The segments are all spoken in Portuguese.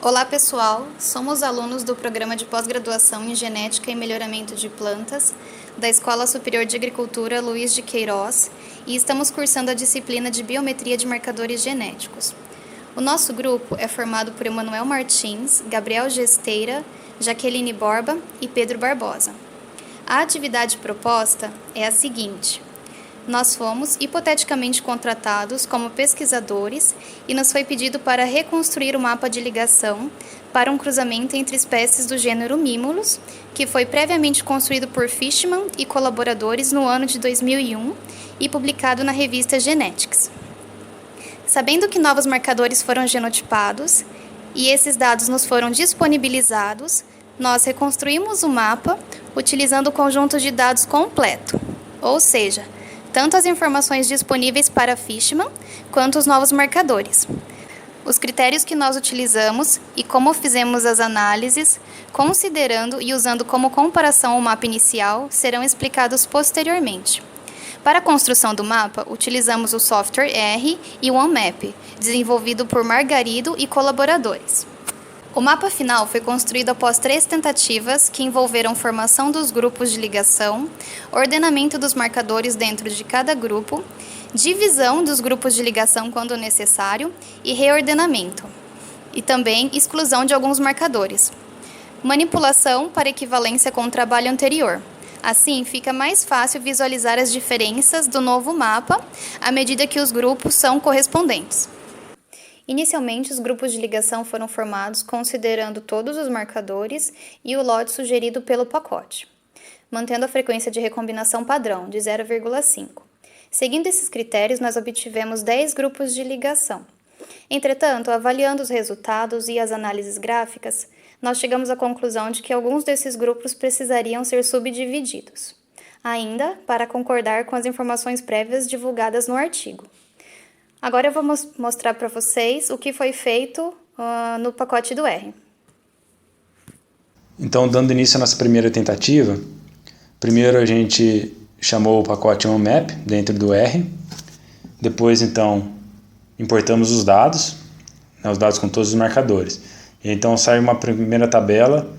Olá pessoal, somos alunos do Programa de Pós-Graduação em Genética e Melhoramento de Plantas da Escola Superior de Agricultura Luiz de Queiroz e estamos cursando a disciplina de Biometria de Marcadores Genéticos. O nosso grupo é formado por Emanuel Martins, Gabriel Gesteira, Jaqueline Borba e Pedro Barbosa. A atividade proposta é a seguinte: nós fomos hipoteticamente contratados como pesquisadores e nos foi pedido para reconstruir o mapa de ligação para um cruzamento entre espécies do gênero Mimulus, que foi previamente construído por Fishman e colaboradores no ano de 2001 e publicado na revista Genetics. Sabendo que novos marcadores foram genotipados e esses dados nos foram disponibilizados, nós reconstruímos o mapa utilizando o conjunto de dados completo, ou seja, tanto as informações disponíveis para Fishman quanto os novos marcadores. Os critérios que nós utilizamos e como fizemos as análises, considerando e usando como comparação o mapa inicial, serão explicados posteriormente. Para a construção do mapa, utilizamos o software R e o OneMap, desenvolvido por Margarido e colaboradores. O mapa final foi construído após 3 tentativas que envolveram formação dos grupos de ligação, ordenamento dos marcadores dentro de cada grupo, divisão dos grupos de ligação quando necessário e reordenamento, e também exclusão de alguns marcadores. Manipulação para equivalência com o trabalho anterior. Assim, fica mais fácil visualizar as diferenças do novo mapa à medida que os grupos são correspondentes. Inicialmente, os grupos de ligação foram formados considerando todos os marcadores e o lote sugerido pelo pacote, mantendo a frequência de recombinação padrão, de 0,5. Seguindo esses critérios, nós obtivemos 10 grupos de ligação. Entretanto, avaliando os resultados e as análises gráficas, nós chegamos à conclusão de que alguns desses grupos precisariam ser subdivididos, ainda para concordar com as informações prévias divulgadas no artigo. Agora eu vou mostrar para vocês o que foi feito no pacote do R. Então, dando início à nossa primeira tentativa, primeiro a gente chamou o pacote OneMap dentro do R, depois então importamos os dados com todos os marcadores. E então sai uma primeira tabela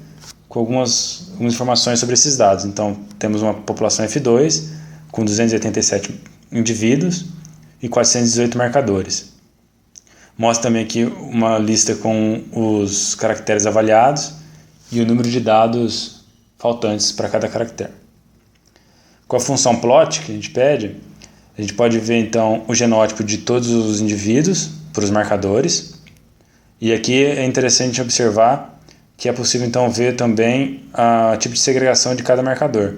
com algumas informações sobre esses dados. Então temos uma população F2 com 287 indivíduos e 418 marcadores. Mostra também aqui uma lista com os caracteres avaliados e o número de dados faltantes para cada caractere. Com a função plot que a gente pede, a gente pode ver então o genótipo de todos os indivíduos para os marcadores. E aqui é interessante observar que é possível então ver também o tipo de segregação de cada marcador.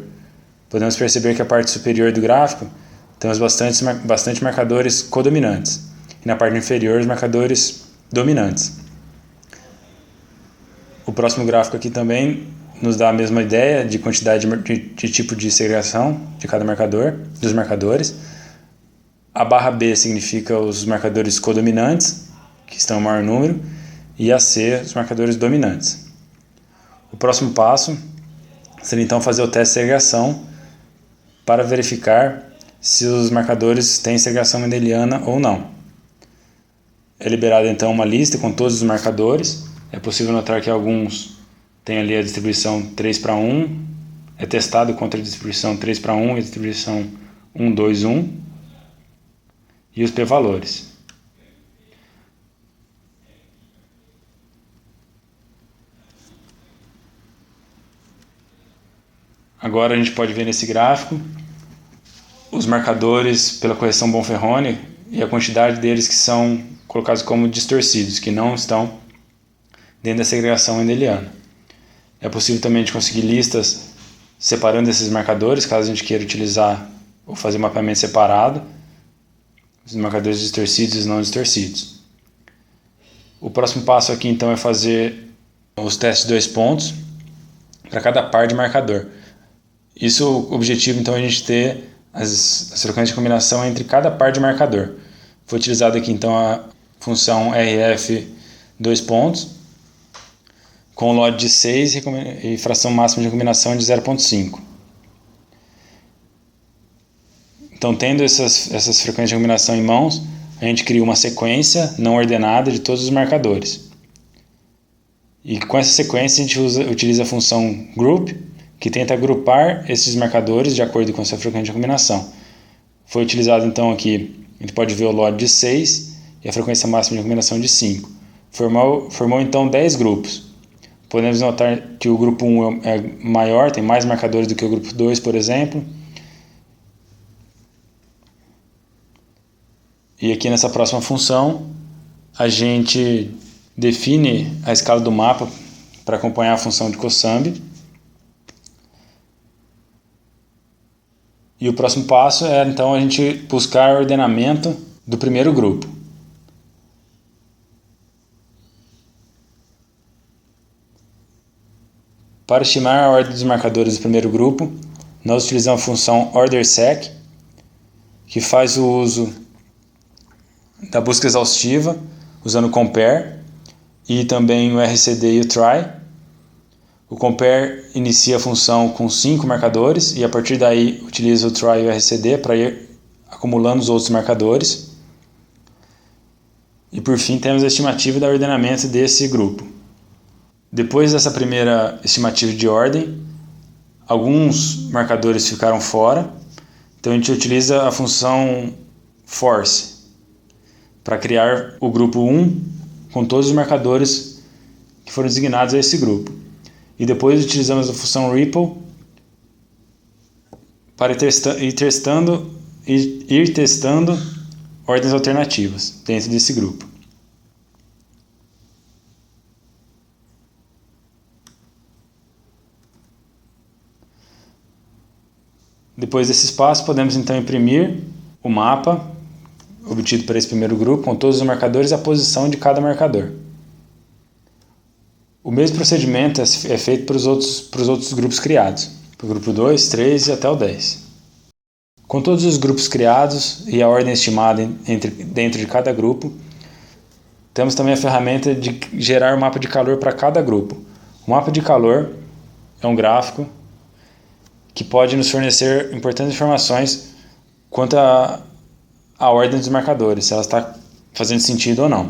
Podemos perceber que a parte superior do gráfico temos bastante marcadores codominantes e na parte inferior os marcadores dominantes. O próximo gráfico aqui também nos dá a mesma ideia de quantidade de tipo de segregação de cada marcador, dos marcadores. A barra B significa os marcadores codominantes, que estão em maior número, e a C, os marcadores dominantes. O próximo passo seria então fazer o teste de segregação para verificar se os marcadores têm segregação mendeliana ou não. É liberada então uma lista com todos os marcadores. É possível notar que alguns têm ali a distribuição 3:1, é testado contra a distribuição 3:1 e a distribuição 1:2:1 e os p-valores. Agora a gente pode ver nesse gráfico os marcadores pela correção Bonferroni e a quantidade deles que são colocados como distorcidos, que não estão dentro da segregação mendeliana. É possível também a gente conseguir listas separando esses marcadores, caso a gente queira utilizar ou fazer um mapeamento separado, os marcadores distorcidos e os não distorcidos. O próximo passo aqui então é fazer os testes de 2 pontos para cada par de marcador. Isso, o objetivo então é a gente ter as frequências de combinação entre cada par de marcador. Foi utilizada aqui então a função RF 2 pontos com LOD de 6 e fração máxima de combinação de 0,5. Então, tendo essas frequências de combinação em mãos, a gente cria uma sequência não ordenada de todos os marcadores. E com essa sequência a gente utiliza a função group, que tenta agrupar esses marcadores de acordo com a sua frequência de combinação. Foi utilizado então aqui, a gente pode ver o LOD de 6 e a frequência máxima de combinação de 5. Formou então 10 grupos. Podemos notar que o grupo 1 é maior, tem mais marcadores do que o grupo 2, por exemplo. E aqui nessa próxima função, a gente define a escala do mapa para acompanhar a função de Kosambi. E o próximo passo é então a gente buscar o ordenamento do primeiro grupo. Para estimar a ordem dos marcadores do primeiro grupo, nós utilizamos a função orderSec, que faz o uso da busca exaustiva, usando o compare, e também o RCD e o try. O compare inicia a função com 5 marcadores, e a partir daí utiliza o try e o RCD para ir acumulando os outros marcadores. E por fim temos a estimativa do ordenamento desse grupo. Depois dessa primeira estimativa de ordem, alguns marcadores ficaram fora, então a gente utiliza a função force para criar o grupo 1 com todos os marcadores que foram designados a esse grupo. E depois utilizamos a função ripple para ir testando ordens alternativas dentro desse grupo. Depois desses passos, podemos então imprimir o mapa obtido para esse primeiro grupo, com todos os marcadores e a posição de cada marcador. O mesmo procedimento é feito para os outros grupos criados, para o grupo 2, 3 e até o 10. Com todos os grupos criados e a ordem estimada dentro de cada grupo, temos também a ferramenta de gerar o mapa de calor para cada grupo. O mapa de calor é um gráfico que pode nos fornecer importantes informações quanto à ordem dos marcadores, se ela está fazendo sentido ou não.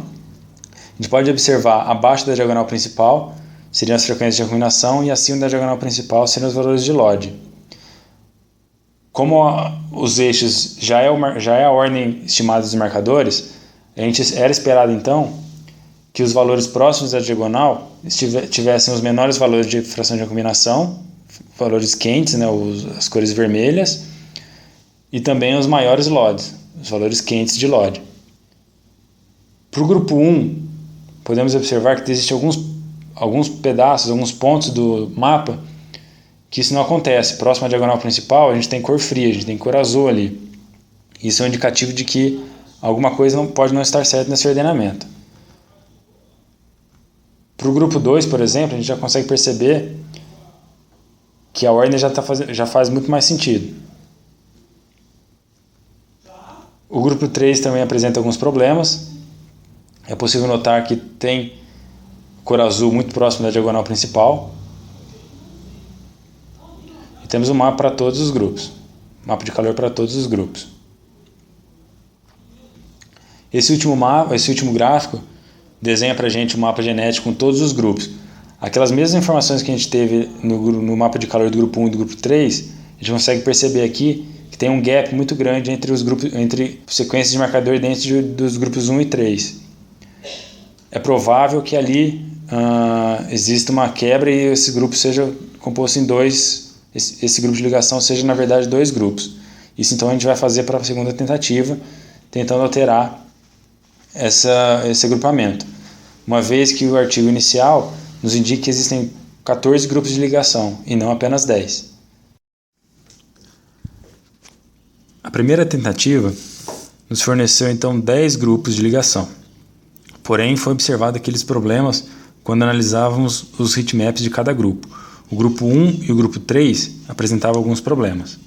A gente pode observar abaixo da diagonal principal seriam as frequências de combinação e acima da diagonal principal seriam os valores de LOD. Como os eixos já é a ordem estimada dos marcadores, era esperado então que os valores próximos da diagonal tivessem os menores valores de fração de combinação, valores quentes, né, as cores vermelhas, e também os maiores LODs, os valores quentes de LOD. Para o grupo 1, podemos observar que existem alguns pedaços, alguns pontos do mapa que isso não acontece. Próximo à diagonal principal, a gente tem cor fria, a gente tem cor azul ali. Isso é um indicativo de que alguma coisa pode não estar certa nesse ordenamento. Para o grupo 2, por exemplo, a gente já consegue perceber que a ordem já faz muito mais sentido. O grupo 3 também apresenta alguns problemas. É possível notar que tem cor azul muito próximo da diagonal principal. E temos um mapa para todos os grupos. Mapa de calor para todos os grupos. Esse último gráfico desenha para a gente um mapa genético com todos os grupos. Aquelas mesmas informações que a gente teve no mapa de calor do grupo 1 e do grupo 3, a gente consegue perceber aqui que tem um gap muito grande entre sequências de marcador dentro dos grupos 1 e 3. É provável que ali exista uma quebra e esse grupo seja composto em dois, esse grupo de ligação seja na verdade 2 grupos. Isso então a gente vai fazer para a segunda tentativa, tentando alterar esse agrupamento. Uma vez que o artigo inicial nos indica que existem 14 grupos de ligação e não apenas 10. A primeira tentativa nos forneceu então 10 grupos de ligação. Porém, foi observado aqueles problemas quando analisávamos os heatmaps de cada grupo. O grupo 1 e o grupo 3 apresentavam alguns problemas.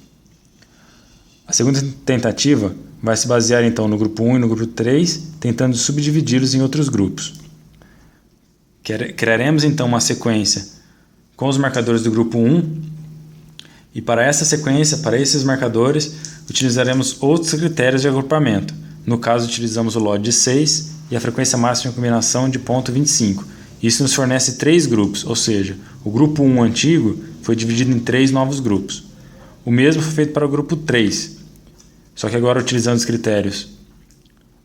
A segunda tentativa vai se basear então no grupo 1 e no grupo 3, tentando subdividi-los em outros grupos. Criaremos então uma sequência com os marcadores do grupo 1 e para essa sequência, para esses marcadores, utilizaremos outros critérios de agrupamento. No caso, utilizamos o LOD de 6 e a frequência máxima de combinação de 0.25. Isso nos fornece 3 grupos, ou seja, o grupo 1 antigo foi dividido em 3 novos grupos. O mesmo foi feito para o grupo 3, só que agora utilizando os critérios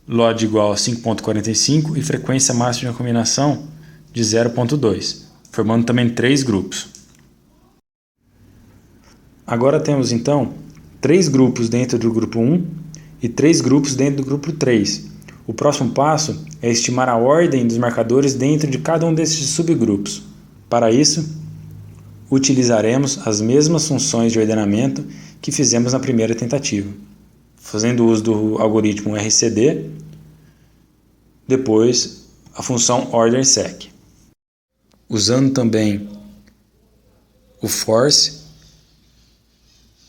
LOD igual a 5.45 e frequência máxima de recombinação de 0.2, formando também 3 grupos. Agora temos então 3 grupos dentro do grupo 1 e 3 grupos dentro do grupo 3. O próximo passo é estimar a ordem dos marcadores dentro de cada um desses subgrupos. Para isso, utilizaremos as mesmas funções de ordenamento que fizemos na primeira tentativa, fazendo uso do algoritmo RCD, depois a função orderSec. Usando também o force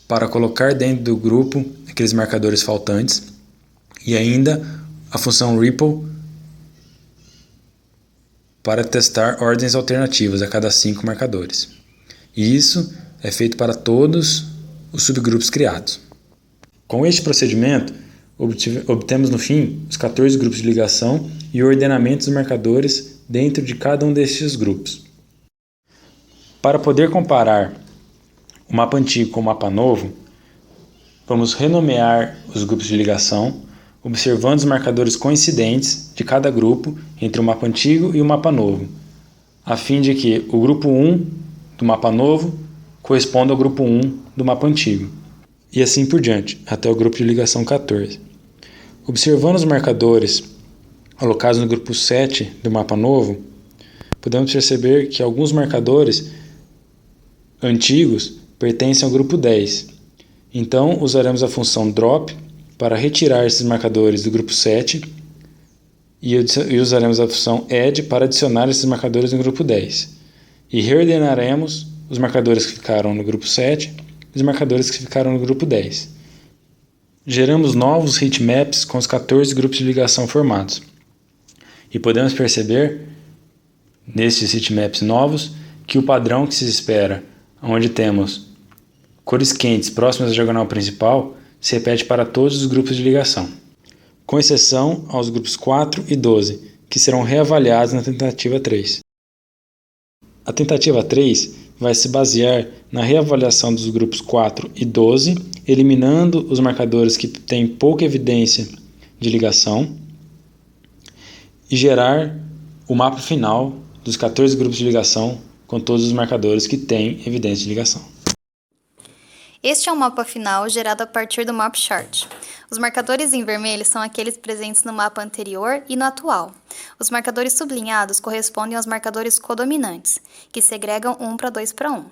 para colocar dentro do grupo aqueles marcadores faltantes e ainda a função ripple para testar ordens alternativas a cada 5 marcadores. E isso é feito para todos os subgrupos criados. Com este procedimento, obtemos no fim os 14 grupos de ligação e o ordenamento dos marcadores dentro de cada um destes grupos. Para poder comparar o mapa antigo com o mapa novo, vamos renomear os grupos de ligação, observando os marcadores coincidentes de cada grupo entre o mapa antigo e o mapa novo, a fim de que o grupo 1 do mapa novo corresponda ao grupo 1 do mapa antigo, e assim por diante, até o grupo de ligação 14. Observando os marcadores alocados no grupo 7 do mapa novo, podemos perceber que alguns marcadores antigos pertencem ao grupo 10. Então, usaremos a função drop para retirar esses marcadores do grupo 7 e usaremos a função add para adicionar esses marcadores no grupo 10. E reordenaremos os marcadores que ficaram no grupo 7 e os marcadores que ficaram no grupo 10. Geramos novos heatmaps com os 14 grupos de ligação formados. E podemos perceber, nestes heatmaps novos, que o padrão que se espera, onde temos cores quentes próximas à diagonal principal, se repete para todos os grupos de ligação, com exceção aos grupos 4 e 12, que serão reavaliados na tentativa 3. A tentativa 3 vai se basear na reavaliação dos grupos 4 e 12, eliminando os marcadores que têm pouca evidência de ligação, e gerar o mapa final dos 14 grupos de ligação com todos os marcadores que têm evidência de ligação. Este é o mapa final gerado a partir do map chart. Os marcadores em vermelho são aqueles presentes no mapa anterior e no atual. Os marcadores sublinhados correspondem aos marcadores codominantes, que segregam 1 para 2 para 1.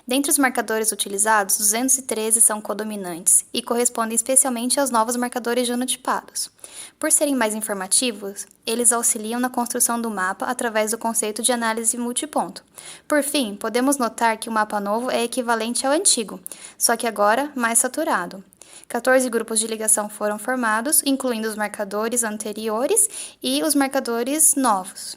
Dentre os marcadores utilizados, 213 são codominantes e correspondem especialmente aos novos marcadores genotipados. Por serem mais informativos, eles auxiliam na construção do mapa através do conceito de análise multiponto. Por fim, podemos notar que o mapa novo é equivalente ao antigo, só que agora mais saturado. 14 grupos de ligação foram formados, incluindo os marcadores anteriores e os marcadores novos.